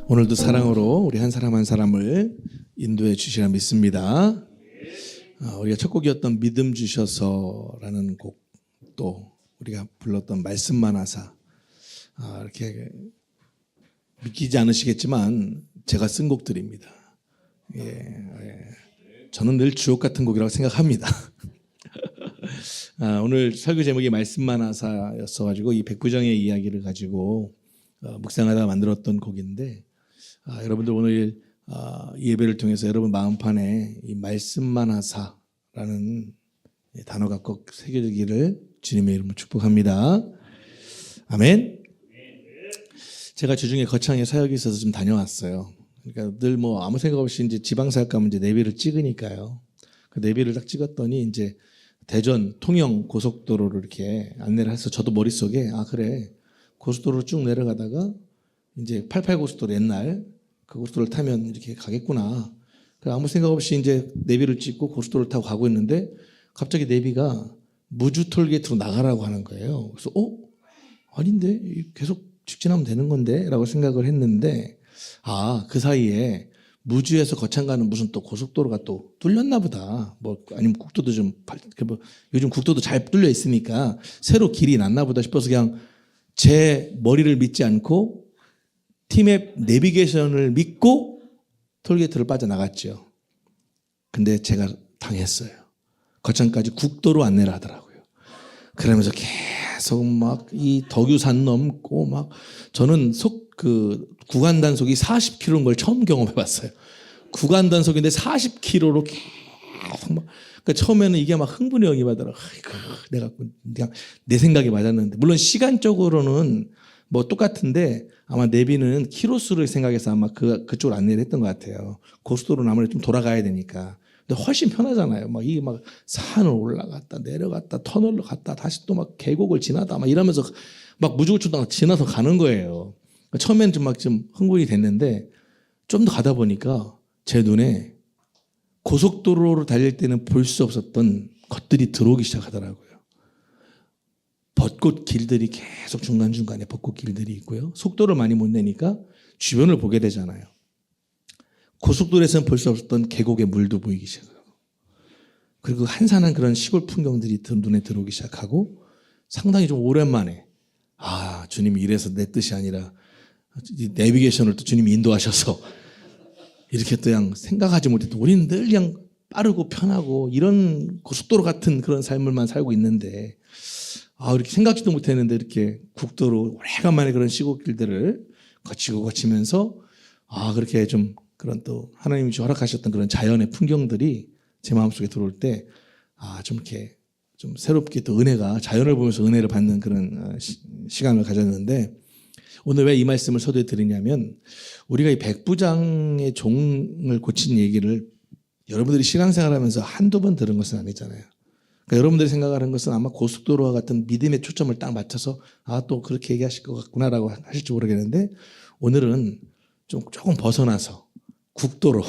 오늘도 사랑으로 우리 한 사람 한 사람을 인도해 주시라 믿습니다. 우리가 첫 곡이었던 믿음 주셔서라는 곡도 우리가 불렀던 말씀만 하사, 이렇게 믿기지 않으시겠지만 제가 쓴 곡들입니다. 저는 늘 주옥 같은 곡이라고 생각합니다. 오늘 설교 제목이 말씀만 하사였어가지고 이 백부장의 이야기를 가지고 묵상하다가 만들었던 곡인데, 여러분들 오늘 이 예배를 통해서 여러분 마음판에 이 말씀만 하사라는 단어가 꼭 새겨지기를 주님의 이름으로 축복합니다. 아멘. 제가 주중에 거창에 사역이 있어서 좀 다녀왔어요. 그러니까 늘 뭐 아무 생각 없이 이제 지방사역 가면 이제 내비를 찍으니까요. 그 내비를 딱 찍었더니 이제 대전 통영 고속도로를 이렇게 안내를 해서 저도 머릿속에 그래, 고속도로를 쭉 내려가다가 이제 88 고속도로 옛날 그 고속도로를 타면 이렇게 가겠구나. 아무 생각 없이 이제 내비를 찍고 고속도로를 타고 가고 있는데 갑자기 내비가 무주 톨게이트로 나가라고 하는 거예요. 그래서 아닌데 계속 직진하면 되는 건데 라고 생각을 했는데, 그 사이에 무주에서 거창 가는 무슨 또 고속도로가 또 뚫렸나 보다. 아니면 국도도 요즘 국도도 잘 뚫려 있으니까 새로 길이 났나 보다 싶어서 그냥 제 머리를 믿지 않고 팀의 내비게이션을 믿고 톨게이트를 빠져나갔죠. 근데 제가 당했어요. 거창까지 국도로 안내를 하더라고요. 그러면서 계속 막 이 덕유산 넘고 막, 저는 구간 단속이 40km인 걸 처음 경험해 봤어요. 구간 단속인데 40km로 계속 막, 그러니까 처음에는 이게 막 흥분이 영입하더라고요. 내가 그냥 내 생각이 맞았는데, 물론 시간적으로는 뭐 똑같은데 아마 내비는 키로수를 생각해서 아마 그쪽으로 안내를 했던 것 같아요. 고속도로는 아무래도 좀 돌아가야 되니까. 근데 훨씬 편하잖아요. 막 산을 올라갔다 내려갔다 터널로 갔다 다시 또 막 계곡을 지나다 막 이러면서 막 무주고추당 지나서 가는 거예요. 처음에는 좀 흥분이 됐는데 좀 더 가다 보니까 제 눈에 고속도로로 달릴 때는 볼 수 없었던 것들이 들어오기 시작하더라고요. 벚꽃 길들이 계속 중간중간에 벚꽃 길들이 있고요. 속도를 많이 못 내니까 주변을 보게 되잖아요. 고속도로에서는 볼 수 없었던 계곡의 물도 보이기 시작하고, 그리고 한산한 그런 시골 풍경들이 눈에 들어오기 시작하고, 상당히 좀 오랜만에 주님이 이래서 내 뜻이 아니라 내비게이션을 또 주님이 인도하셔서 이렇게 또 그냥 생각하지 못했던, 우리는 늘 그냥 빠르고 편하고 이런 고속도로 같은 그런 삶을만 살고 있는데, 이렇게 생각지도 못했는데 이렇게 국도로 오래간만에 그런 시골길들을 거치면서 그렇게 좀 그런 또 하나님이 허락하셨던 그런 자연의 풍경들이 제 마음속에 들어올 때 좀 이렇게 좀 새롭게 또 자연을 보면서 은혜를 받는 그런 시간을 가졌는데, 오늘 왜 이 말씀을 서두에 드리냐면, 우리가 이 백부장의 종을 고친 얘기를 여러분들이 신앙생활하면서 한두 번 들은 것은 아니잖아요. 그러니까 여러분들이 생각하는 것은 아마 고속도로와 같은 믿음의 초점을 딱 맞춰서 또 그렇게 얘기하실 것 같구나라고 하실지 모르겠는데, 오늘은 조금 벗어나서 국도로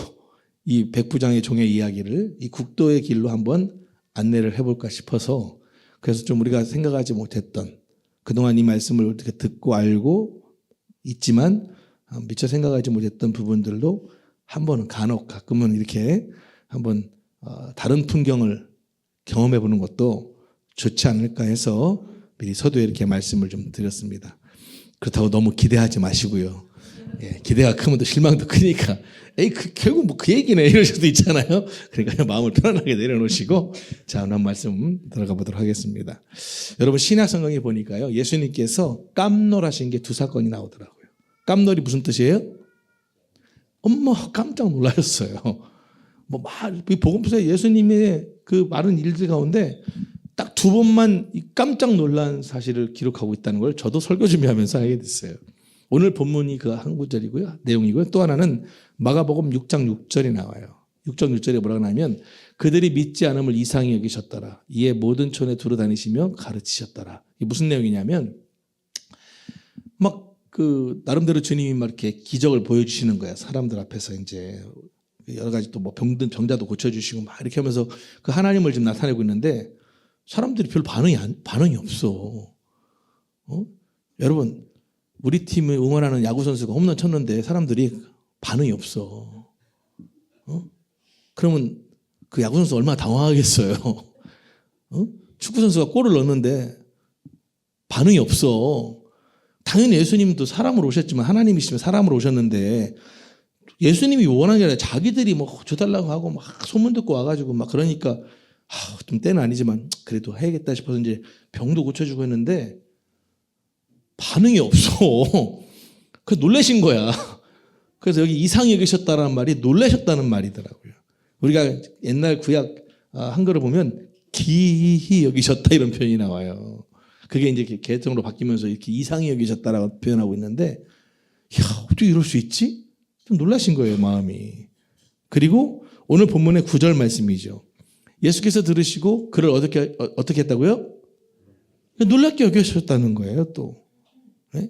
이 백부장의 종의 이야기를 이 국도의 길로 한번 안내를 해볼까 싶어서, 그래서 좀 우리가 생각하지 못했던, 그동안 이 말씀을 어떻게 듣고 알고 있지만 미처 생각하지 못했던 부분들도 한 번은 가끔은 이렇게 한번 다른 풍경을 경험해보는 것도 좋지 않을까 해서 미리 서두에 이렇게 말씀을 좀 드렸습니다. 그렇다고 너무 기대하지 마시고요. 기대가 크면 또 실망도 크니까 결국 그 얘기네 이럴 수도 있잖아요. 그러니까 마음을 편안하게 내려놓으시고, 자, 오늘 한 말씀 들어가 보도록 하겠습니다. 여러분, 신약 성경에 보니까요, 예수님께서 깜놀하신 게 두 사건이 나오더라고요. 깜놀이 무슨 뜻이에요? 깜짝 놀라셨어요. 복음서에 예수님의 그 많은 일들 가운데 딱 두 번만 깜짝 놀란 사실을 기록하고 있다는 걸 저도 설교 준비하면서 알게 됐어요. 오늘 본문이 그 한 구절이고요, 내용이고요. 또 하나는 마가복음 6장 6절이 나와요. 6장 6절에 뭐라고 하냐면, 그들이 믿지 않음을 이상히 여기셨더라. 이에 모든 촌에 두루 다니시며 가르치셨더라. 이게 무슨 내용이냐면, 나름대로 주님이 이렇게 기적을 보여주시는 거예요. 사람들 앞에서 이제 여러 가지 또 병든 병자도 고쳐주시고 이렇게 하면서 그 하나님을 지금 나타내고 있는데, 사람들이 별 반응이 없어. 여러분, 우리 팀을 응원하는 야구 선수가 홈런 쳤는데 사람들이 반응이 없어. 그러면 그 야구 선수 얼마나 당황하겠어요. 축구 선수가 골을 넣었는데 반응이 없어. 당연히 예수님도 사람으로 오셨지만 하나님이시면 사람으로 오셨는데 예수님이 원하는 게 아니라 자기들이 뭐 줘달라고 하고 막 소문 듣고 와가지고 막 그러니까 좀 때는 아니지만 그래도 해야겠다 싶어서 이제 병도 고쳐주고 했는데 반응이 없어. 그래서 놀라신 거야. 그래서 여기 이상히 여기셨다라는 말이 놀라셨다는 말이더라고요. 우리가 옛날 구약 한글을 보면 기히 여기셨다 이런 표현이 나와요. 그게 이제 개정으로 바뀌면서 이렇게 이상히 여기셨다라고 표현하고 있는데, 야, 어떻게 이럴 수 있지? 좀 놀라신 거예요, 마음이. 그리고 오늘 본문의 9절 말씀이죠. 예수께서 들으시고 그를 어떻게 했다고요? 놀랍게 여기셨다는 거예요, 또. 네?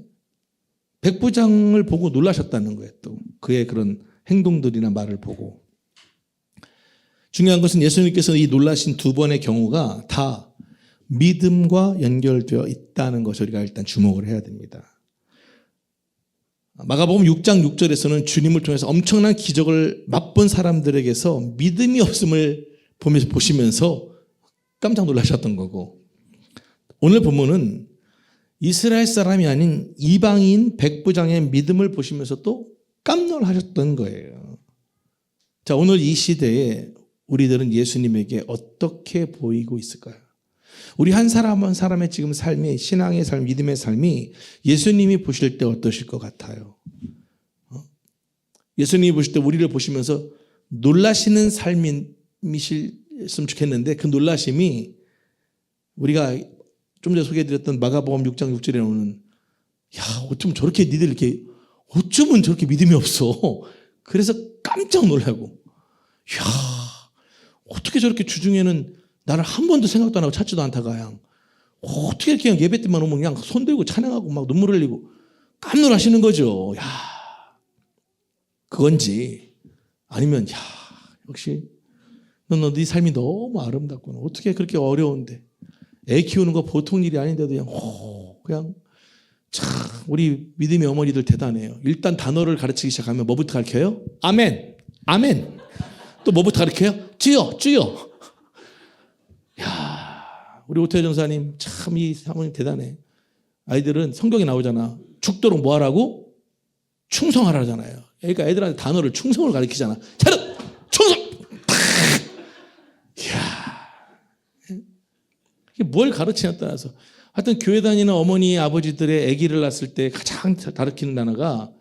백부장을 보고 놀라셨다는 거예요, 또. 그의 그런 행동들이나 말을 보고. 중요한 것은 예수님께서 이 놀라신 두 번의 경우가 다 믿음과 연결되어 있다는 것을 우리가 일단 주목을 해야 됩니다. 마가복음 6장 6절에서는 주님을 통해서 엄청난 기적을 맛본 사람들에게서 믿음이 없음을 보시면서 깜짝 놀라셨던 거고, 오늘 본문은 이스라엘 사람이 아닌 이방인 백부장의 믿음을 보시면서 또 깜놀하셨던 거예요. 자, 오늘 이 시대에 우리들은 예수님에게 어떻게 보이고 있을까요? 우리 한 사람 한 사람의 지금 삶이, 신앙의 삶, 믿음의 삶이 예수님이 보실 때 어떠실 것 같아요? 예수님이 보실 때 우리를 보시면서 놀라시는 삶이셨으면 좋겠는데, 그 놀라심이 우리가 좀 전에 소개해드렸던 마가복음 6장 6절에 나오는, 야, 어쩌면 저렇게 니들 이렇게, 어쩌면 저렇게 믿음이 없어. 그래서 깜짝 놀라고, 야, 어떻게 저렇게 주중에는 나를 한 번도 생각도 안 하고 찾지도 않다가 그냥 어떻게 이렇게 그냥 예배 때만 오면 그냥 손 들고 찬양하고 막 눈물 흘리고 깜놀하시는 거죠. 야, 그건지 아니면 야, 역시 너 네 삶이 너무 아름답구나. 어떻게 그렇게 어려운데 애 키우는 거 보통 일이 아닌데도 그냥 참 우리 믿음의 어머니들 대단해요. 일단 단어를 가르치기 시작하면 뭐부터 가르쳐요? 아멘, 아멘. 또 뭐부터 가르쳐요? 주여, 주여. 야, 우리 오태호 전사님 참 이 사모님 대단해. 아이들은 성경에 나오잖아. 죽도록 뭐 하라고? 충성하라잖아요. 그러니까 애들한테 단어를 충성을 가르치잖아. 차렷! 충성! 이야, 이게 뭘 가르치냐에 따라서 하여튼 교회 다니는 어머니 아버지들의 아기를 낳았을 때 가장 가르치는 단어가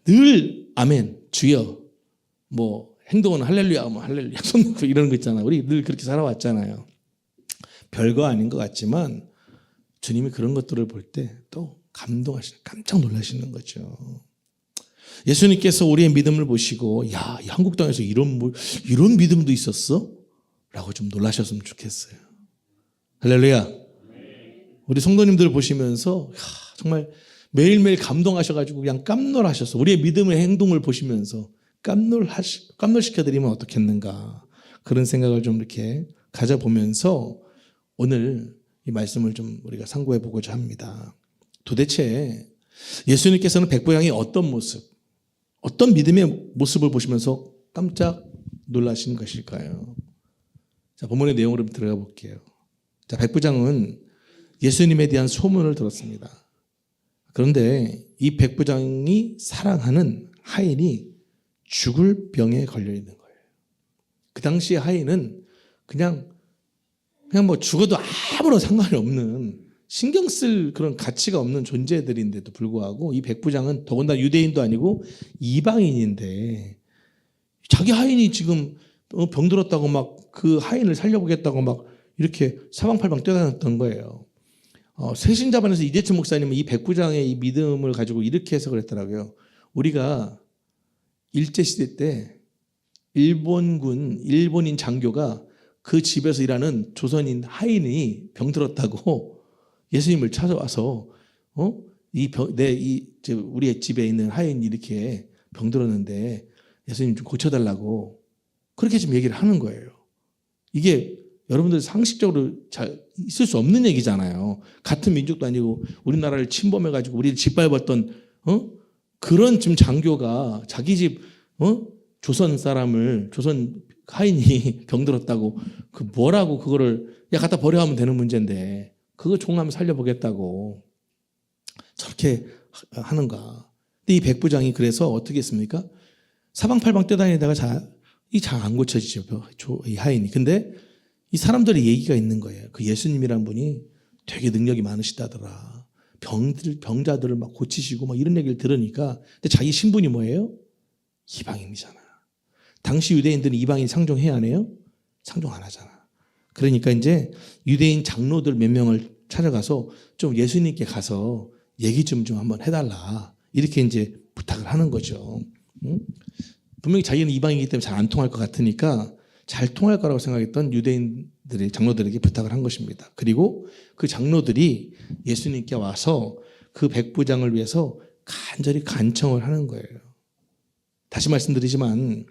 늘 아멘, 주여, 뭐 행동은 할렐루야, 뭐 할렐루야, 손 놓고 이러는 거 있잖아요. 우리 늘 그렇게 살아왔잖아요. 별거 아닌 것 같지만 주님이 그런 것들을 볼 때 또 감동하시는, 깜짝 놀라시는 거죠. 예수님께서 우리의 믿음을 보시고, 야, 이 한국 땅에서 이런 믿음도 있었어? 라고 좀 놀라셨으면 좋겠어요. 할렐루야. 우리 성도님들을 보시면서, 야, 정말 매일매일 감동하셔가지고 그냥 깜놀하셨어. 우리의 믿음의 행동을 보시면서 깜놀시켜드리면 어떻겠는가. 그런 생각을 좀 이렇게 가져보면서 오늘 이 말씀을 좀 우리가 상고해 보고자 합니다. 도대체 예수님께서는 백부장이 어떤 모습, 어떤 믿음의 모습을 보시면서 깜짝 놀라신 것일까요? 자, 본문의 내용으로 들어가 볼게요. 자, 백부장은 예수님에 대한 소문을 들었습니다. 그런데 이 백부장이 사랑하는 하인이 죽을 병에 걸려 있는 거예요. 그 당시에 하인은 그냥 뭐 죽어도 아무런 상관이 없는, 신경 쓸 그런 가치가 없는 존재들인데도 불구하고 이 백부장은 더군다나 유대인도 아니고 이방인인데 자기 하인이 지금 병들었다고 막 그 하인을 살려보겠다고 막 이렇게 사방팔방 뛰어다녔던 거예요. 새신자반에서 이재철 목사님은 이 백부장의 이 믿음을 가지고 이렇게 해석을 했더라고요. 우리가 일제시대 때 일본인 장교가 그 집에서 일하는 조선인 하인이 병들었다고 예수님을 찾아와서 우리의 집에 있는 하인이 이렇게 병들었는데 예수님 좀 고쳐달라고 그렇게 좀 얘기를 하는 거예요. 이게 여러분들 상식적으로 잘 있을 수 없는 얘기잖아요. 같은 민족도 아니고 우리나라를 침범해가지고 우리를 짓밟았던 그런 지금 장교가 자기 집 조선 사람을 조선 하인이 병들었다고 그 뭐라고 그거를 야 갖다 버려 하면 되는 문제인데 그거 종하면 살려보겠다고 저렇게 하는가. 근데 이 백부장이 그래서 어떻게 했습니까? 사방팔방 뛰어다니다가 잘 안 고쳐지죠. 이 하인이. 근데 이 사람들의 얘기가 있는 거예요. 그 예수님이란 분이 되게 능력이 많으시다더라. 병자들을 막 고치시고 막 이런 얘기를 들으니까. 근데 자기 신분이 뭐예요? 이방인이잖아. 당시 유대인들은 이방인 상종해야 하네요? 상종 안 하잖아. 그러니까 이제 유대인 장로들 몇 명을 찾아가서 좀 예수님께 가서 얘기 좀 한번 해달라. 이렇게 이제 부탁을 하는 거죠. 분명히 자기는 이방인이기 때문에 잘 안 통할 것 같으니까 잘 통할 거라고 생각했던 유대인들의 장로들에게 부탁을 한 것입니다. 그리고 그 장로들이 예수님께 와서 그 백부장을 위해서 간절히 간청을 하는 거예요. 다시 말씀드리지만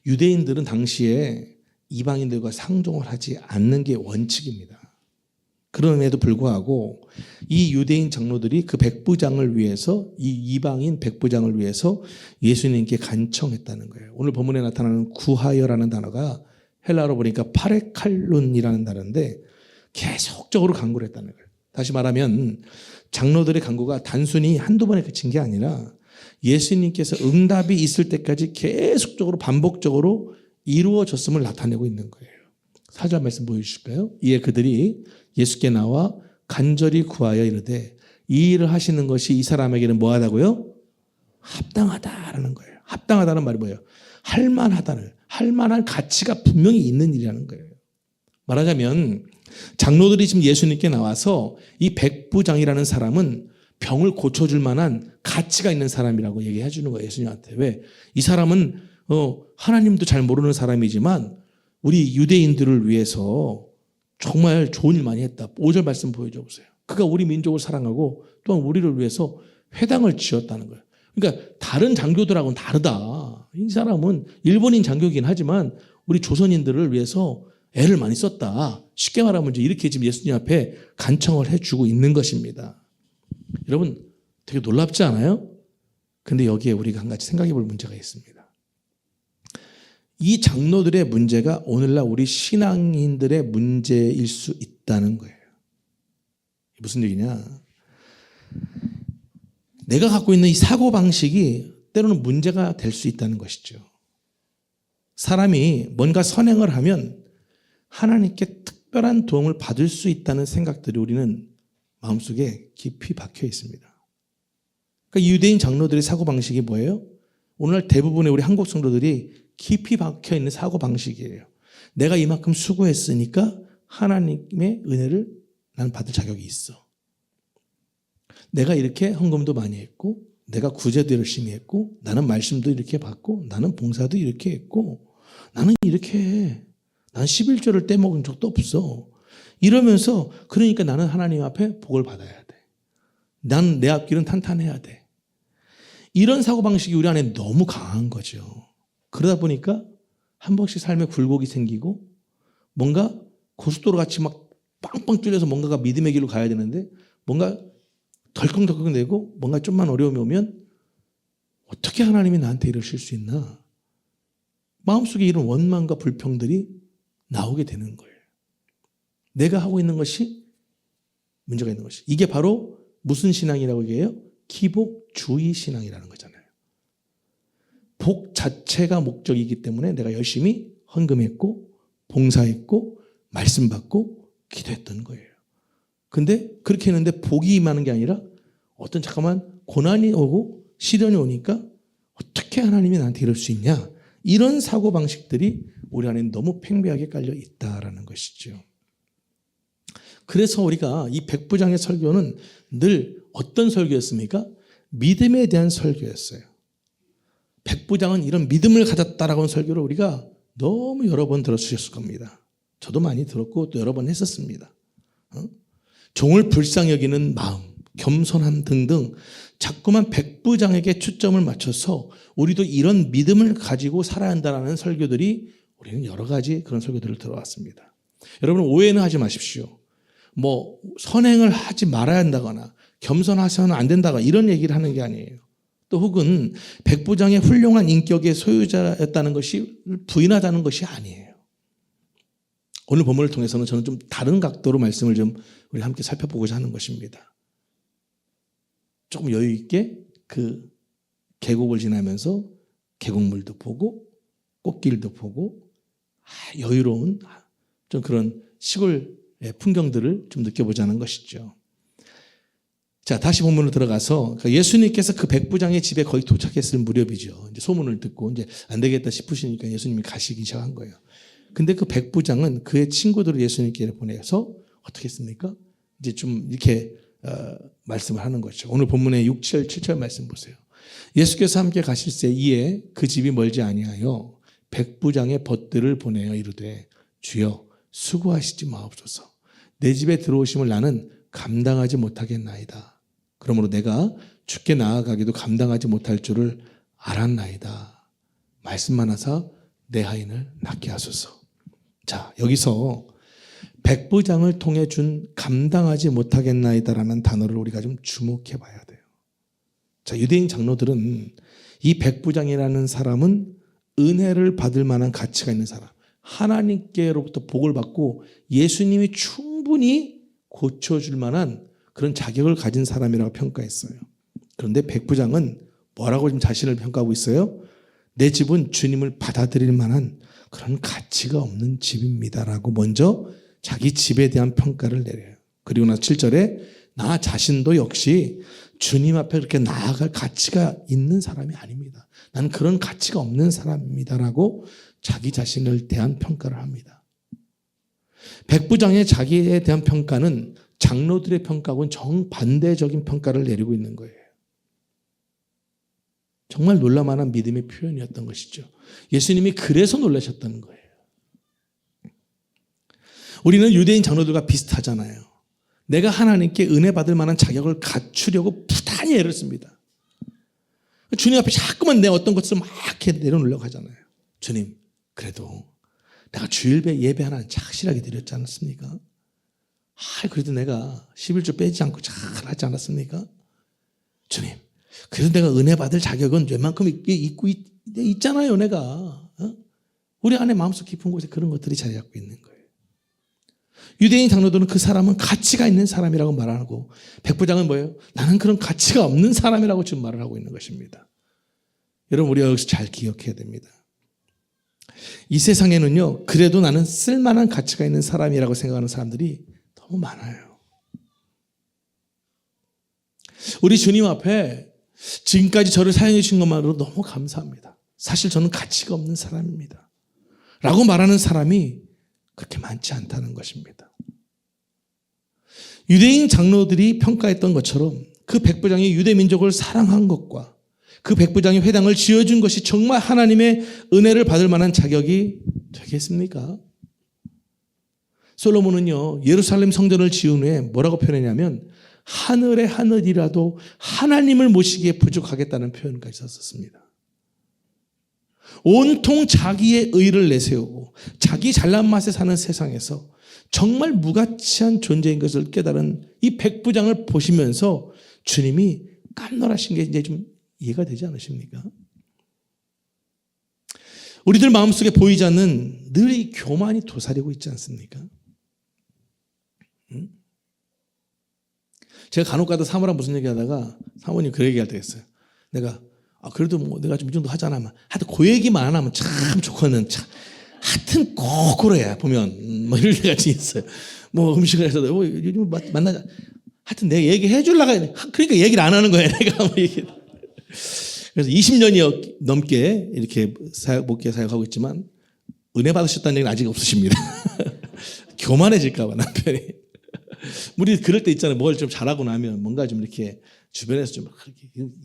유대인들은 당시에 이방인들과 상종을 하지 않는 게 원칙입니다. 그럼에도 불구하고 이 유대인 장로들이 그 백부장을 위해서 이 이방인 백부장을 위해서 예수님께 간청했다는 거예요. 오늘 본문에 나타나는 구하여라는 단어가 헬라어로 보니까 파레칼룬이라는 단어인데 계속적으로 간구를 했다는 거예요. 다시 말하면 장로들의 간구가 단순히 한두 번에 그친 게 아니라 예수님께서 응답이 있을 때까지 계속적으로 반복적으로 이루어졌음을 나타내고 있는 거예요. 4절 말씀 보여주실까요? 이에 그들이 예수께 나와 간절히 구하여 이르되 이 일을 하시는 것이 이 사람에게는 뭐하다고요? 합당하다라는 거예요. 합당하다는 말이 뭐예요? 할 만한 가치가 분명히 있는 일이라는 거예요. 말하자면 장로들이 지금 예수님께 나와서 이 백부장이라는 사람은 병을 고쳐줄 만한 가치가 있는 사람이라고 얘기해 주는 거예요. 예수님한테. 왜? 이 사람은 하나님도 잘 모르는 사람이지만 우리 유대인들을 위해서 정말 좋은 일 많이 했다. 5절 말씀 보여줘 보세요. 그가 우리 민족을 사랑하고 또한 우리를 위해서 회당을 지었다는 거예요. 그러니까 다른 장교들하고는 다르다. 이 사람은 일본인 장교이긴 하지만 우리 조선인들을 위해서 애를 많이 썼다. 쉽게 말하면 이렇게 지금 예수님 앞에 간청을 해주고 있는 것입니다. 여러분 되게 놀랍지 않아요? 근데 여기에 우리가 한 가지 생각해 볼 문제가 있습니다. 이 장로들의 문제가 오늘날 우리 신앙인들의 문제일 수 있다는 거예요. 무슨 얘기냐? 내가 갖고 있는 이 사고방식이 때로는 문제가 될 수 있다는 것이죠. 사람이 뭔가 선행을 하면 하나님께 특별한 도움을 받을 수 있다는 생각들이 우리는 마음속에 깊이 박혀 있습니다. 그러니까 유대인 장로들의 사고방식이 뭐예요? 오늘날 대부분의 우리 한국 성도들이 깊이 박혀 있는 사고방식이에요. 내가 이만큼 수고했으니까 하나님의 은혜를 나는 받을 자격이 있어. 내가 이렇게 헌금도 많이 했고 내가 구제도 열심히 했고 나는 말씀도 이렇게 받고 나는 봉사도 이렇게 했고 나는 이렇게 해. 난 11조를 떼먹은 적도 없어. 이러면서 그러니까 나는 하나님 앞에 복을 받아야 돼. 난 내 앞길은 탄탄해야 돼. 이런 사고방식이 우리 안에 너무 강한 거죠. 그러다 보니까 한 번씩 삶에 굴곡이 생기고 뭔가 고속도로 같이 막 빵빵 뚫려서 뭔가가 믿음의 길로 가야 되는데 뭔가 덜컹덜컹 되고 뭔가 좀만 어려움이 오면 어떻게 하나님이 나한테 이러실 수 있나? 마음속에 이런 원망과 불평들이 나오게 되는 거예요. 내가 하고 있는 것이 문제가 있는 것이. 이게 바로 무슨 신앙이라고 얘기해요? 기복주의 신앙이라는 거잖아요. 복 자체가 목적이기 때문에 내가 열심히 헌금했고 봉사했고 말씀 받고 기도했던 거예요. 근데 그렇게 했는데 복이 임하는 게 아니라 어떤 잠깐만 고난이 오고 시련이 오니까 어떻게 하나님이 나한테 이럴 수 있냐? 이런 사고방식들이 우리 안에 너무 팽배하게 깔려 있다라는 것이죠. 그래서 우리가 이 백부장의 설교는 늘 어떤 설교였습니까? 믿음에 대한 설교였어요. 백부장은 이런 믿음을 가졌다라고 하는 설교를 우리가 너무 여러 번 들어주셨을 겁니다. 저도 많이 들었고 또 여러 번 했었습니다. 종을 불쌍히 여기는 마음, 겸손함 등등 자꾸만 백부장에게 초점을 맞춰서 우리도 이런 믿음을 가지고 살아야 한다는 설교들이 우리는 여러 가지 그런 설교들을 들어왔습니다. 여러분 오해는 하지 마십시오. 뭐 선행을 하지 말아야 한다거나 겸손하셔서는 안 된다거나 이런 얘기를 하는 게 아니에요. 또 혹은 백부장의 훌륭한 인격의 소유자였다는 것이 부인하다는 것이 아니에요. 오늘 본문을 통해서는 저는 좀 다른 각도로 말씀을 좀 우리 함께 살펴보고자 하는 것입니다. 조금 여유 있게 그 계곡을 지나면서 계곡물도 보고 꽃길도 보고 여유로운 좀 그런 시골 풍경들을 좀 느껴보자는 것이죠. 자, 다시 본문으로 들어가서 예수님께서 그 백부장의 집에 거의 도착했을 무렵이죠. 이제 소문을 듣고 이제 안 되겠다 싶으시니까 예수님이 가시기 시작한 거예요. 근데 그 백부장은 그의 친구들을 예수님께 보내서 어떻게 했습니까? 이제 좀 이렇게 말씀을 하는 거죠. 오늘 본문의 6, 7절 말씀 보세요. 예수께서 함께 가실새 이에 그 집이 멀지 아니하여 백부장의 벗들을 보내어 이르되 주여 수고하시지 마옵소서. 내 집에 들어오심을 나는 감당하지 못하겠나이다. 그러므로 내가 주께 나아가기도 감당하지 못할 줄을 알았나이다. 말씀만 하사 내 하인을 낫게 하소서. 자, 여기서 백부장을 통해 준 감당하지 못하겠나이다라는 단어를 우리가 좀 주목해 봐야 돼요. 자, 유대인 장로들은 이 백부장이라는 사람은 은혜를 받을 만한 가치가 있는 사람, 하나님께로부터 복을 받고 예수님이 충분히 고쳐줄 만한 그런 자격을 가진 사람이라고 평가했어요. 그런데 백부장은 뭐라고 지금 자신을 평가하고 있어요? 내 집은 주님을 받아들일 만한 그런 가치가 없는 집입니다라고 먼저 자기 집에 대한 평가를 내려요. 그리고 나서 7절에 나 자신도 역시 주님 앞에 그렇게 나아갈 가치가 있는 사람이 아닙니다. 나는 그런 가치가 없는 사람입니다라고 자기 자신을 대한 평가를 합니다. 백부장의 자기에 대한 평가는 장로들의 평가하고는 정반대적인 평가를 내리고 있는 거예요. 정말 놀랄만한 믿음의 표현이었던 것이죠. 예수님이 그래서 놀라셨다는 거예요. 우리는 유대인 장로들과 비슷하잖아요. 내가 하나님께 은혜 받을 만한 자격을 갖추려고 부단히 애를 씁니다. 주님 앞에 자꾸만 내 어떤 것을 막 이렇게 내려놓으려고 하잖아요. 주님, 그래도 내가 주일 예배 하나는 착실하게 드렸지 않았습니까? 그래도 내가 11조 빼지 않고 잘하지 않았습니까? 주님, 그래도 내가 은혜 받을 자격은 웬만큼 있고 있잖아요, 내가. 우리 안에 마음속 깊은 곳에 그런 것들이 자리 잡고 있는 거예요. 유대인 장로들은 그 사람은 가치가 있는 사람이라고 말하고 백부장은 뭐예요? 나는 그런 가치가 없는 사람이라고 지금 말을 하고 있는 것입니다. 여러분 우리가 여기서 잘 기억해야 됩니다. 이 세상에는요 그래도 나는 쓸만한 가치가 있는 사람이라고 생각하는 사람들이 너무 많아요. 우리 주님 앞에 지금까지 저를 사용해 주신 것만으로 너무 감사합니다. 사실 저는 가치가 없는 사람입니다. 라고 말하는 사람이 그렇게 많지 않다는 것입니다. 유대인 장로들이 평가했던 것처럼 그 백부장이 유대 민족을 사랑한 것과 그 백부장이 회당을 지어준 것이 정말 하나님의 은혜를 받을 만한 자격이 되겠습니까? 솔로몬은요 예루살렘 성전을 지은 후에 뭐라고 표현했냐면 하늘의 하늘이라도 하나님을 모시기에 부족하겠다는 표현까지 썼습니다. 온통 자기의 의를 내세우고 자기 잘난 맛에 사는 세상에서 정말 무가치한 존재인 것을 깨달은 이 백부장을 보시면서 주님이 깜놀하신 게 이제 좀 이해가 되지 않으십니까? 우리들 마음속에 보이지 않는 늘 이 교만이 도사리고 있지 않습니까? 제가 간혹가다 사모랑 무슨 얘기하다가 사모님 그 얘기할 때가 있어요. 내가 그래도 뭐 내가 좀 이 정도 하잖아. 하여튼 그 얘기만 안 하면 참 좋거든. 하여튼 꼭 그래야 보면 뭐 이럴 때가 있어요. 뭐 음식을 해서 요즘 만나자. 하여튼 내가 얘기해 주려고 해. 그러니까 얘기를 안 하는 거야. 내가 뭐 얘기. 그래서 20년이 넘게 이렇게 목회 사역하고 있지만 은혜 받으셨다는 얘기는 아직 없으십니다. 교만해질까 봐 남편이. 우리 그럴 때 있잖아요. 뭘 좀 잘하고 나면 뭔가 좀 이렇게 주변에서 좀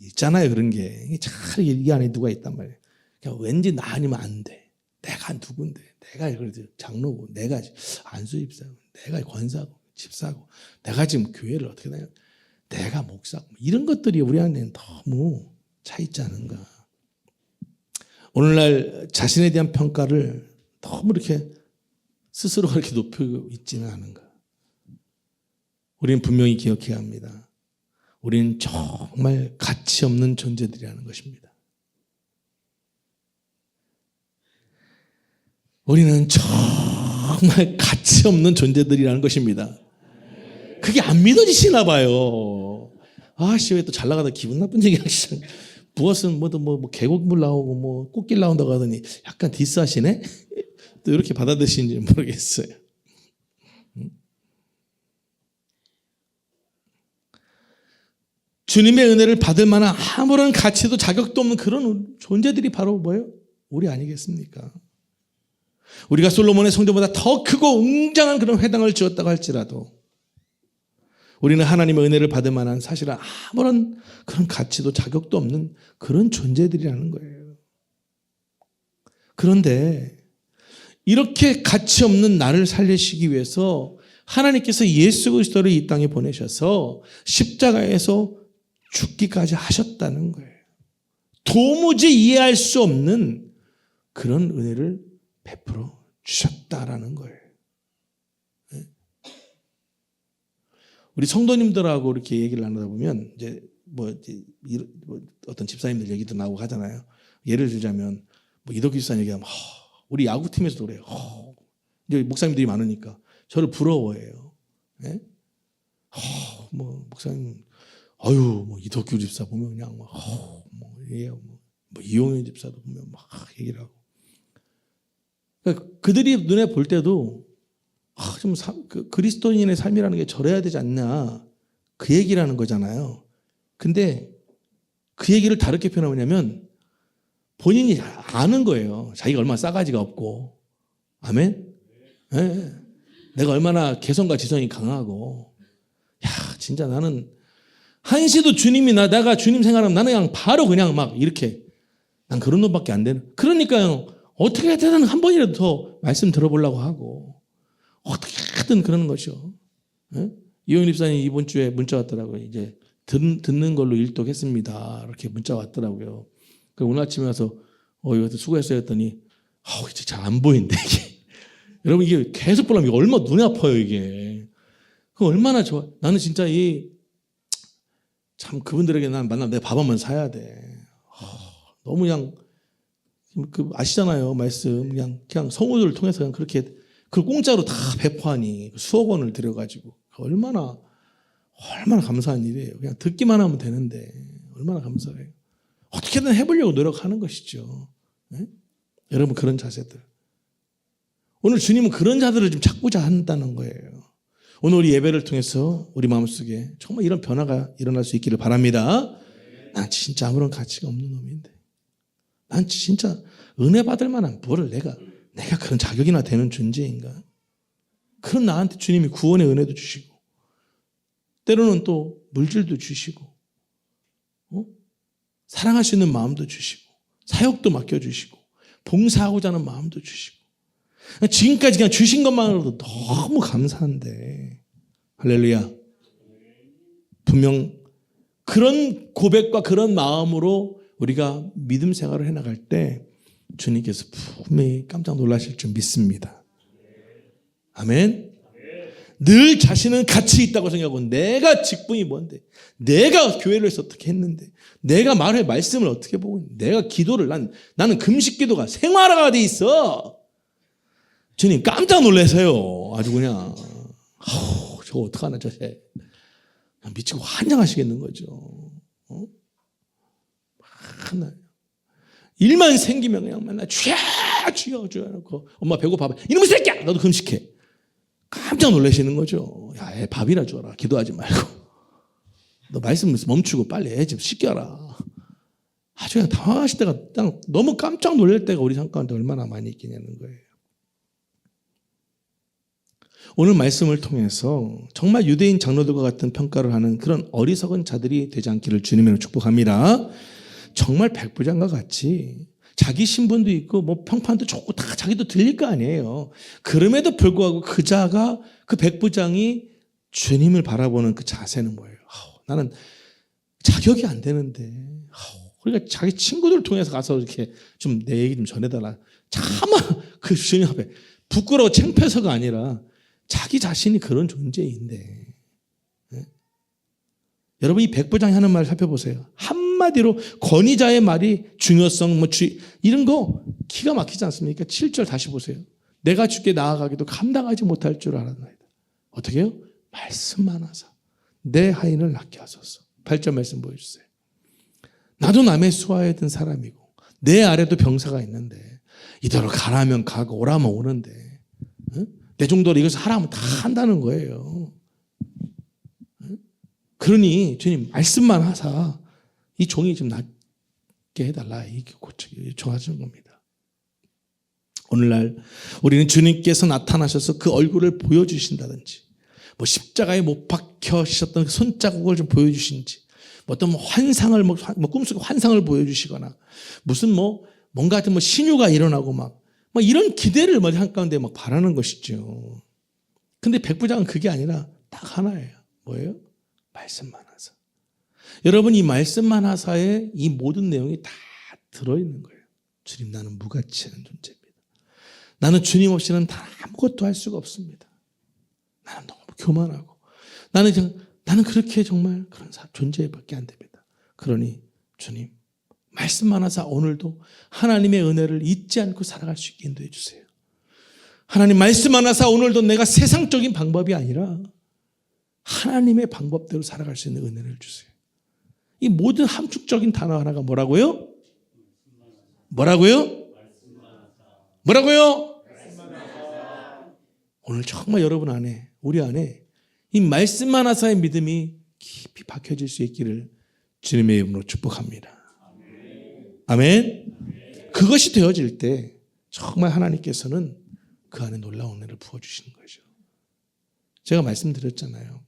있잖아요. 그런 게. 잘 이 안에 누가 있단 말이에요. 그냥 왠지 나 아니면 안 돼. 내가 누군데. 내가 그래도 장로고. 내가 안수집사고. 내가 권사고. 집사고. 내가 지금 교회를 어떻게 다녀. 내가 목사고. 이런 것들이 우리 안에는 너무 차 있지 않은가. 오늘날 자신에 대한 평가를 너무 이렇게 스스로 그렇게 높이고 있지는 않은가. 우리는 분명히 기억해야 합니다. 우리는 정말 가치 없는 존재들이라는 것입니다. 우리는 정말 가치 없는 존재들이라는 것입니다. 그게 안 믿어지시나 봐요. 아씨, 왜 또 잘 나가다 기분 나쁜 얘기 하시잖아. 무엇은 뭐 계곡물 나오고 뭐 꽃길 나온다고 하더니 약간 디스하시네? 또 이렇게 받아들이시는지 모르겠어요. 주님의 은혜를 받을 만한 아무런 가치도 자격도 없는 그런 존재들이 바로 뭐예요? 우리 아니겠습니까? 우리가 솔로몬의 성전보다 더 크고 웅장한 그런 회당을 지었다고 할지라도 우리는 하나님의 은혜를 받을 만한 사실은 아무런 그런 가치도 자격도 없는 그런 존재들이라는 거예요. 그런데 이렇게 가치 없는 나를 살리시기 위해서 하나님께서 예수 그리스도를 이 땅에 보내셔서 십자가에서 죽기까지 하셨다는 거예요. 도무지 이해할 수 없는 그런 은혜를 베풀어 주셨다라는 거예요. 우리 성도님들하고 이렇게 얘기를 나누다 보면 이제 어떤 집사님들 얘기도 나오고 하잖아요. 예를 들자면 뭐 이덕기 집사님 얘기하면 우리 야구팀에서도 그래요. 이제 목사님들이 많으니까 저를 부러워해요. 예? 뭐 목사님, 뭐 이덕규 집사 보면 그냥 뭐 이용현 집사도 보면 막 얘기를 하고. 그러니까 그들이 눈에 볼 때도 좀 그리스도인의 삶이라는 게 저래야 되지 않냐 그 얘기라는 거잖아요. 근데 그 얘기를 다르게 표현하냐면 본인이 아는 거예요. 자기가 얼마나 싸가지가 없고, 아멘. 네. 내가 얼마나 개성과 지성이 강하고, 진짜 나는 한시도 주님이 내가 주님 생각하면 나는 그냥 바로 그냥 막 이렇게 난 그런 놈밖에 안 되는. 그러니까요 어떻게든 한 번이라도 더 말씀 들어보려고 하고. 어떻게든 그러는 것이요. 예? 이용일 집사님 이번 주에 문자 왔더라고요. 이제 듣는 걸로 일독했습니다. 이렇게 문자 왔더라고요. 오늘 아침에 와서 이거 수고했어요 했더니 이제 잘 안 보인대 이게. 여러분 이게 계속 보려면 얼마나 눈이 아파요 이게. 그 얼마나 좋아. 나는 진짜 참 그분들에게 난 만나면 내가 밥 한번 사야 돼. 너무 그냥 아시잖아요 말씀 그냥 성우들을 통해서 그냥 그렇게. 그걸 공짜로 다 배포하니 수억 원을 들여가지고 얼마나 감사한 일이에요. 그냥 듣기만 하면 되는데 얼마나 감사해요. 어떻게든 해보려고 노력하는 것이죠. 네? 여러분 그런 자세들. 오늘 주님은 그런 자들을 좀 찾고자 한다는 거예요. 오늘 우리 예배를 통해서 우리 마음속에 정말 이런 변화가 일어날 수 있기를 바랍니다. 난 진짜 아무런 가치가 없는 놈인데 난 진짜 은혜 받을 만한 뭐를 내가 그런 자격이나 되는 존재인가? 그런 나한테 주님이 구원의 은혜도 주시고 때로는 또 물질도 주시고 사랑할 수 있는 마음도 주시고 사역도 맡겨주시고 봉사하고자 하는 마음도 주시고 지금까지 그냥 주신 것만으로도 너무 감사한데 할렐루야. 분명 그런 고백과 그런 마음으로 우리가 믿음 생활을 해나갈 때 주님께서 분명히 깜짝 놀라실 줄 믿습니다. 아멘. 늘 자신은 가치 있다고 생각하고 내가 직분이 뭔데 내가 교회를 해서 어떻게 했는데 내가 말씀을 어떻게 보고 있는데 내가 기도를 나는 금식 기도가 생활화가 돼 있어. 주님 깜짝 놀라세요. 아주 그냥 저거 어떡하나 저새 미치고 환장하시겠는 거죠. 일만 생기면 그냥 맨날 주여 놓고 엄마 배고파 이놈의 새끼야 너도 금식해. 깜짝 놀라시는 거죠. 야, 애 밥이나 줘라. 기도하지 말고 너 말씀 멈추고 빨리 애 좀 씻겨라. 아주 그냥 당황하실 때가 그냥 너무 깜짝 놀랄 때가 우리 삶 가운데 얼마나 많이 있겠냐는 거예요. 오늘 말씀을 통해서 정말 유대인 장로들과 같은 평가를 하는 그런 어리석은 자들이 되지 않기를 주님으로 축복합니다. 정말 백부장과 같이 자기 신분도 있고 뭐 평판도 좋고 다 자기도 들릴 거 아니에요. 그럼에도 불구하고 그 자가 그 백부장이 주님을 바라보는 그 자세는 뭐예요? 나는 자격이 안 되는데 그러니까 자기 친구들 통해서 가서 이렇게 좀 내 얘기 좀 전해달라. 차마 그 주님 앞에 부끄러워 창피해서가 아니라 자기 자신이 그런 존재인데. 여러분 이 백부장이 하는 말을 살펴보세요. 한마디로 권위자의 말이 중요성 이런 거 기가 막히지 않습니까? 7절 다시 보세요. 내가 주께 나아가기도 감당하지 못할 줄 알았나이다. 어떻게 해요? 말씀만 하사 내 하인을 낫게 하소서. 8절 말씀 보여주세요. 나도 남의 수하에 든 사람이고 내 아래도 병사가 있는데 이대로 가라면 가고 오라면 오는데 내 정도로 이것을 하라면 다 한다는 거예요. 그러니 주님 말씀만 하사 이 종이 좀 낫게 해달라. 이게 요청하시는 겁니다. 오늘날 우리는 주님께서 나타나셔서 그 얼굴을 보여주신다든지 뭐 십자가에 못 박혀주셨던 손자국을 좀 보여주신지 어떤 환상을 꿈속에 환상을 보여주시거나 무슨 뭔가 같은 신유가 일어나고 막 이런 기대를 한가운데 바라는 것이죠. 근데 백부장은 그게 아니라 딱 하나예요. 뭐예요? 말씀만 하사. 여러분 이 말씀만 하사에 이 모든 내용이 다 들어있는 거예요. 주님 나는 무가치 않은 존재입니다. 나는 주님 없이는 다 아무것도 할 수가 없습니다. 나는 너무 교만하고 나는 그렇게 정말 그런 존재밖에 안 됩니다. 그러니 주님 말씀만 하사 오늘도 하나님의 은혜를 잊지 않고 살아갈 수 있게 인도해 주세요. 하나님 말씀만 하사 오늘도 내가 세상적인 방법이 아니라 하나님의 방법대로 살아갈 수 있는 은혜를 주세요. 이 모든 함축적인 단어 하나가 뭐라고요? 뭐라고요? 뭐라고요? 오늘 정말 여러분 안에 우리 안에 이 말씀만 하사의 믿음이 깊이 박혀질 수 있기를 주님의 이름으로 축복합니다. 아멘. 그것이 되어질 때 정말 하나님께서는 그 안에 놀라운 은혜를 부어주시는 거죠. 제가 말씀드렸잖아요.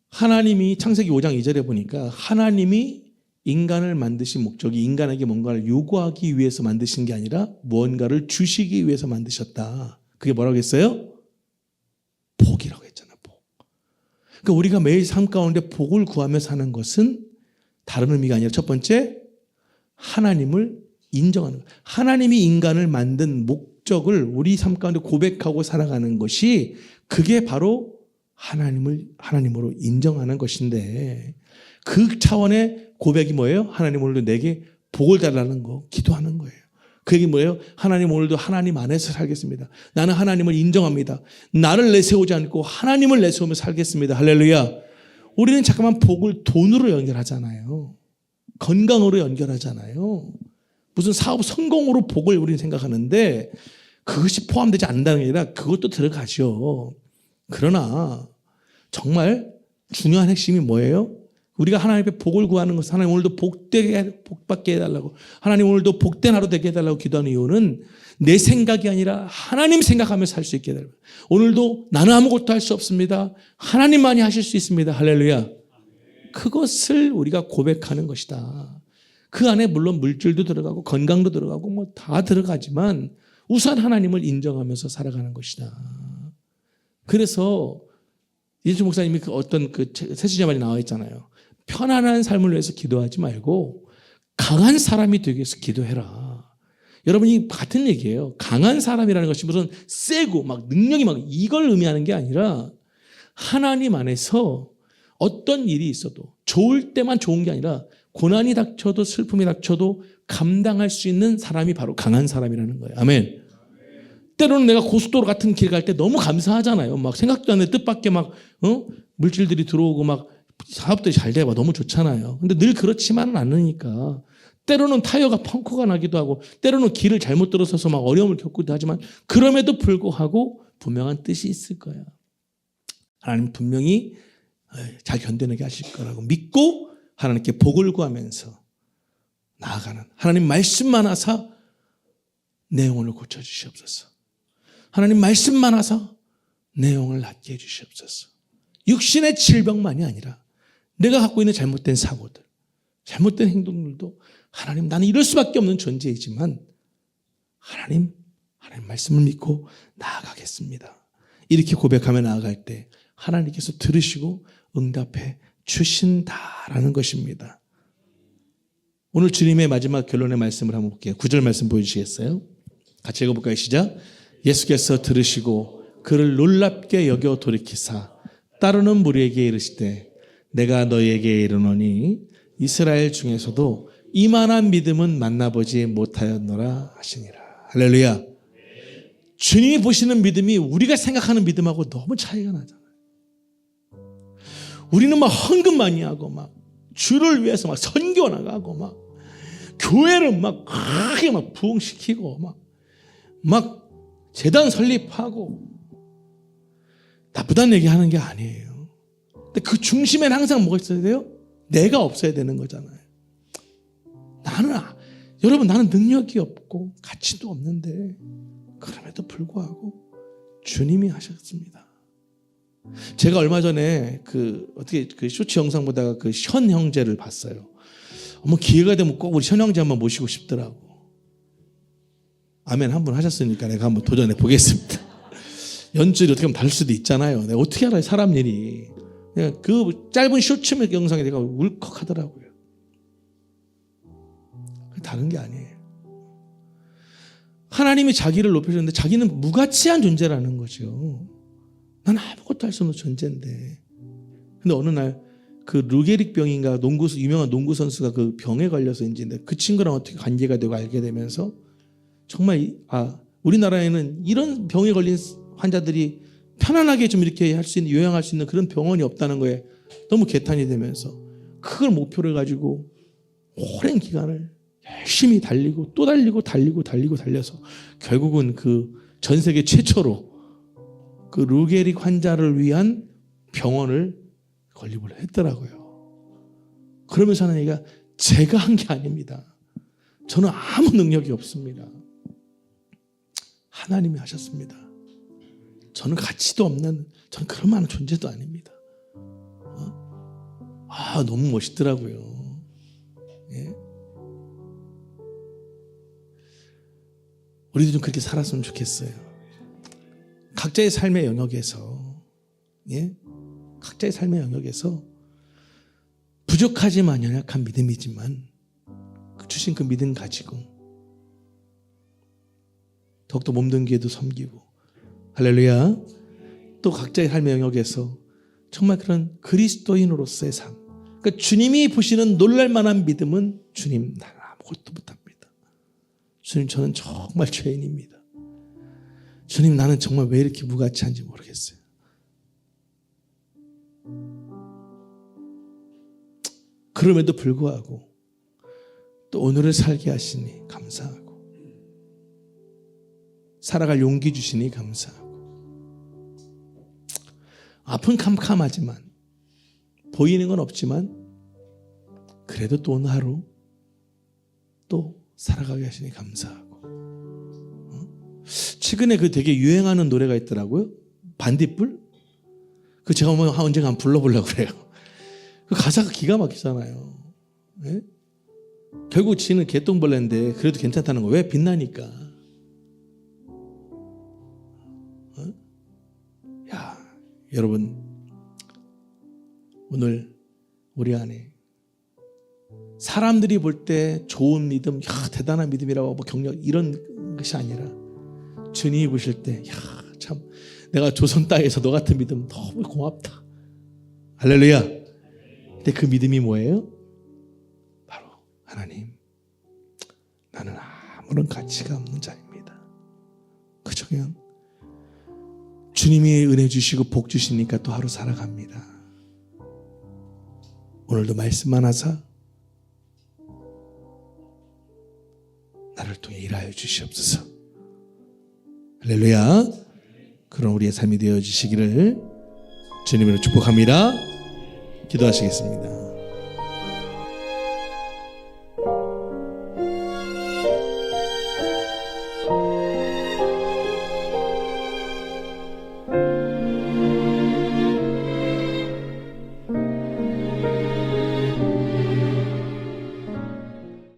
하나님이 창세기 5장 2절에 보니까 하나님이 인간을 만드신 목적이 인간에게 뭔가를 요구하기 위해서 만드신 게 아니라 무언가를 주시기 위해서 만드셨다. 그게 뭐라고 했어요? 복이라고 했잖아. 복. 그러니까 우리가 매일 삶 가운데 복을 구하며 사는 것은 다른 의미가 아니라 첫 번째 하나님을 인정하는 거예요. 하나님이 인간을 만든 목적을 우리 삶 가운데 고백하고 살아가는 것이 그게 바로 하나님으로 인정하는 것인데 그 차원의 고백이 뭐예요? 하나님 오늘도 내게 복을 달라는 거 기도하는 거예요. 그 얘기 뭐예요? 하나님 오늘도 하나님 안에서 살겠습니다. 나는 하나님을 인정합니다. 나를 내세우지 않고 하나님을 내세우며 살겠습니다. 할렐루야. 우리는 잠깐만 복을 돈으로 연결하잖아요. 건강으로 연결하잖아요. 무슨 사업 성공으로 복을 우리는 생각하는데 그것이 포함되지 않는다는 게 아니라 그것도 들어가죠. 그러나 정말 중요한 핵심이 뭐예요? 우리가 하나님 앞에 복을 구하는 것은 하나님 오늘도 복받게 해달라고 하나님 오늘도 복된 하루 되게 해달라고 기도하는 이유는 내 생각이 아니라 하나님 생각하며 살 수 있게 해달라고. 오늘도 나는 아무것도 할 수 없습니다. 하나님만이 하실 수 있습니다. 할렐루야. 그것을 우리가 고백하는 것이다. 그 안에 물론 물질도 들어가고 건강도 들어가고 다 들어가지만 우선 하나님을 인정하면서 살아가는 것이다. 그래서 이재주 목사님이 어떤 세시자 말이 나와 있잖아요. 편안한 삶을 위해서 기도하지 말고 강한 사람이 되기 위해서 기도해라. 여러분이 같은 얘기예요. 강한 사람이라는 것이 무슨 세고 능력이 이걸 의미하는 게 아니라 하나님 안에서 어떤 일이 있어도 좋을 때만 좋은 게 아니라 고난이 닥쳐도 슬픔이 닥쳐도 감당할 수 있는 사람이 바로 강한 사람이라는 거예요. 아멘. 때로는 내가 고속도로 같은 길 갈 때 너무 감사하잖아요. 생각도 안 해 뜻밖의 물질들이 들어오고 사업들이 잘 돼봐 너무 좋잖아요. 근데 늘 그렇지만은 않으니까 때로는 타이어가 펑크가 나기도 하고 때로는 길을 잘못 들어서서 어려움을 겪기도 하지만 그럼에도 불구하고 분명한 뜻이 있을 거야. 하나님 분명히 잘 견뎌내게 하실 거라고 믿고 하나님께 복을 구하면서 나아가는 하나님 말씀만 하사 내 영혼을 고쳐주시옵소서. 하나님 말씀만 하사 내 영혼을 낫게 해주시옵소서. 육신의 질병만이 아니라 내가 갖고 있는 잘못된 사고들, 잘못된 행동들도 하나님 나는 이럴 수밖에 없는 존재이지만 하나님 말씀을 믿고 나아가겠습니다. 이렇게 고백하며 나아갈 때 하나님께서 들으시고 응답해 주신다라는 것입니다. 오늘 주님의 마지막 결론의 말씀을 한번 볼게요. 9절 말씀 보여주시겠어요? 같이 읽어볼까요? 시작. 예수께서 들으시고 그를 놀랍게 여겨 돌이키사 따르는 무리에게 이르시되 내가 너희에게 이르노니 이스라엘 중에서도 이만한 믿음은 만나보지 못하였노라 하시니라. 할렐루야. 주님이 보시는 믿음이 우리가 생각하는 믿음하고 너무 차이가 나잖아요. 우리는 막 헌금 많이 하고 막 주를 위해서 막 선교 나가고 막 교회를 막 크게 막 부흥시키고 막 재단 설립하고 나쁘다는 얘기 하는 게 아니에요. 근데 그 중심에는 항상 뭐가 있어야 돼요? 내가 없어야 되는 거잖아요. 여러분 나는 능력이 없고 가치도 없는데 그럼에도 불구하고 주님이 하셨습니다. 제가 얼마 전에 그 쇼츠 영상 보다가 그 현 형제를 봤어요. 기회가 되면 꼭 우리 현 형제 한번 모시고 싶더라고. 아멘 한번 하셨으니까 내가 한번 도전해 보겠습니다. 연줄이 어떻게 하면 다를 수도 있잖아요. 내가 어떻게 알아요 사람 일이. 그냥 그 짧은 쇼츠 영상에 내가 울컥하더라고요. 다른 게 아니에요. 하나님이 자기를 높여주는데 자기는 무가치한 존재라는 거죠. 난 아무것도 할 수 없는 존재인데. 근데 어느 날 그 루게릭 병인가 유명한 농구 선수가 그 병에 걸려서인지 그 친구랑 어떻게 관계가 되고 알게 되면서 정말 우리나라에는 이런 병에 걸린 환자들이 편안하게 좀 이렇게 할 수 있는 요양할 수 있는 그런 병원이 없다는 거에 너무 개탄이 되면서 그걸 목표를 가지고 오랜 기간을 열심히 달리고 또 달려서 결국은 그 전 세계 최초로 그 루게릭 환자를 위한 병원을 건립을 했더라고요. 그러면서 하는 얘기가 제가 한 게 아닙니다. 저는 아무 능력이 없습니다. 하나님이 하셨습니다. 저는 가치도 없는 저는 그런 만한 존재도 아닙니다. 너무 멋있더라고요. 예? 우리도 좀 그렇게 살았으면 좋겠어요. 각자의 삶의 영역에서 각자의 삶의 영역에서 부족하지만 연약한 믿음이지만 주신 그 믿음 가지고 더욱더 몸든 기에도 섬기고 할렐루야. 또 각자의 삶의 영역에서 정말 그런 그리스도인으로서의 삶, 그러니까 주님이 보시는 놀랄만한 믿음은 주님 나는 아무것도 못합니다. 주님 저는 정말 죄인입니다. 주님 나는 정말 왜 이렇게 무가치한지 모르겠어요. 그럼에도 불구하고 또 오늘을 살게 하시니 감사하고 살아갈 용기 주시니 감사하고 아픈 캄캄하지만 보이는 건 없지만 그래도 또 오늘 하루 또 살아가게 하시니 감사하고 최근에 그 되게 유행하는 노래가 있더라고요. 반딧불? 그 제가 언젠가 한번 불러보려고 그래요. 그 가사가 기가 막히잖아요. 네? 결국 지는 개똥벌레인데 그래도 괜찮다는 거. 왜? 빛나니까. 야, 여러분 오늘 우리 안에 사람들이 볼 때 좋은 믿음, 대단한 믿음이라고 격려 이런 것이 아니라 주님이 보실 때 참 내가 조선 땅에서 너 같은 믿음 너무 고맙다. 할렐루야. 근데 그 믿음이 뭐예요? 바로 하나님 나는 아무런 가치가 없는 자입니다. 그저 그냥 주님이 은혜 주시고 복 주시니까 또 하루 살아갑니다. 오늘도 말씀만 하사 나를 통해 일하여 주시옵소서. 할렐루야. 그런 우리의 삶이 되어주시기를 주님으로 축복합니다. 기도하시겠습니다.